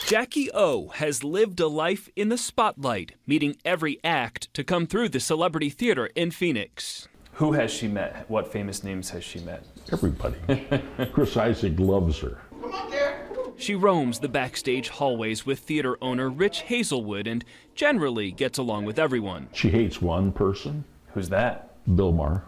Jackie O has lived a life in the spotlight, meeting every act to come through the Celebrity Theater in Phoenix. Who has she met? What famous names has she met? Everybody. Chris Isaac loves her. She roams the backstage hallways with theater owner Rich Hazelwood and generally gets along with everyone. She hates one person. Who's that? Bill Maher.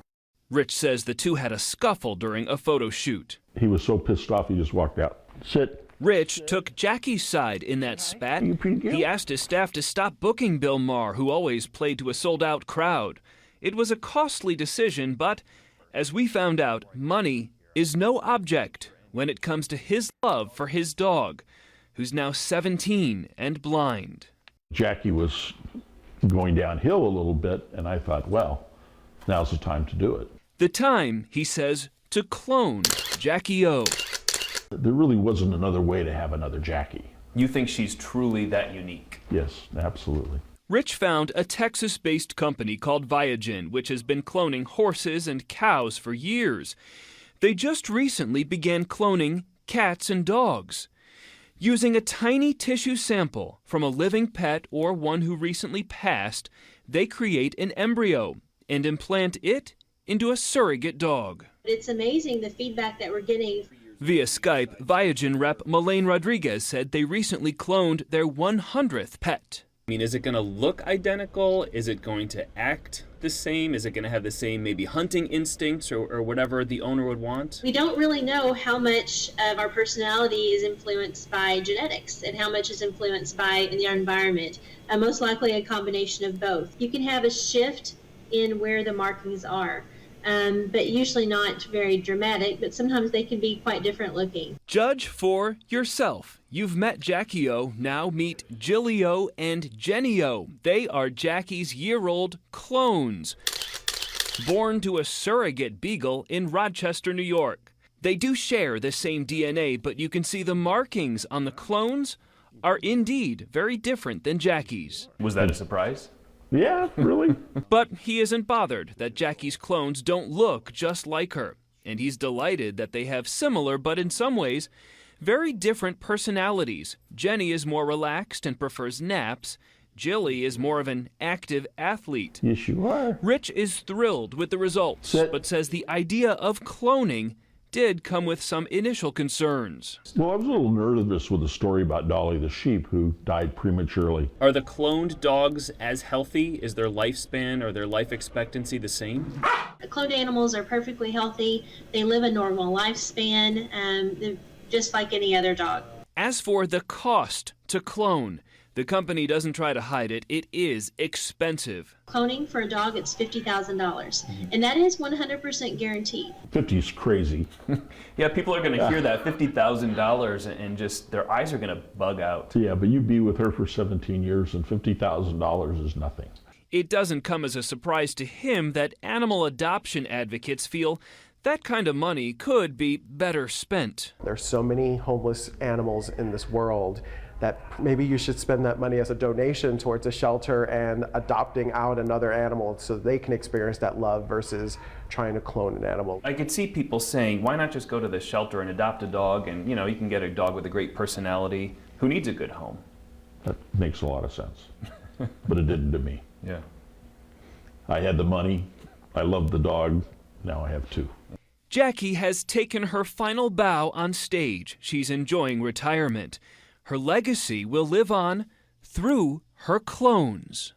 Rich says the two had a scuffle during a photo shoot. He was so pissed off he just walked out. Sit. Rich took Jackie's side in that spat. He asked his staff to stop booking Bill Maher, who always played to a sold-out crowd. It was a costly decision, but as we found out, money is no object when it comes to his love for his dog, who's now 17 and blind. Jackie was going downhill a little bit, and I thought, well, now's the time to do it. The time, he says, to clone Jackie O. There really wasn't another way to have another Jackie. You think she's truly that unique? Yes, absolutely. Rich found a Texas-based company called Viagen, which has been cloning horses and cows for years. They just recently began cloning cats and dogs. Using a tiny tissue sample from a living pet or one who recently passed, they create an embryo and implant it into a surrogate dog. It's amazing the feedback that we're getting. Via Skype, Viagen rep Malane Rodriguez said they recently cloned their 100th pet. I mean, is it going to look identical? Is it going to act the same? Is it going to have the same maybe hunting instincts or whatever the owner would want? We don't really know how much of our personality is influenced by genetics and how much is influenced by the environment. Most likely a combination of both. You can have a shift in where the markings are. But usually not very dramatic, but sometimes they can be quite different looking. Judge for yourself. You've met Jackie O, now meet Jilly O and Jenny O. They are Jackie's year-old clones, born to a surrogate beagle in Rochester, New York. They do share the same DNA, but you can see the markings on the clones are indeed very different than Jackie's. Was that a surprise? Yeah, really? But he isn't bothered that Jackie's clones don't look just like her, and he's delighted that they have similar but in some ways very different personalities. Jenny is more relaxed and prefers naps. Jilly is more of an active athlete. Yes, you are. Rich is thrilled with the results, but says the idea of cloning did come with some initial concerns. Well, I was a little nervous with the story about Dolly the sheep who died prematurely. Are the cloned dogs as healthy? Is their lifespan or their life expectancy the same? Cloned animals are perfectly healthy. They live a normal lifespan, just like any other dog. As for the cost to clone, the company doesn't try to hide it. It is expensive. Cloning for a dog, it's $50,000, and that is 100% guaranteed. 50 is crazy. Yeah, people are going to hear that $50,000 and just their eyes are going to bug out. Yeah, but you be with her for 17 years and $50,000 is nothing. It doesn't come as a surprise to him that animal adoption advocates feel that kind of money could be better spent. There's so many homeless animals in this world that maybe you should spend that money as a donation towards a shelter and adopting out another animal so they can experience that love versus trying to clone an animal. I could see people saying, why not just go to the shelter and adopt a dog and, you can get a dog with a great personality who needs a good home. That makes a lot of sense, but it didn't to me. Yeah. I had the money, I loved the dog, now I have two. Jackie has taken her final bow on stage. She's enjoying retirement. Her legacy will live on through her clones.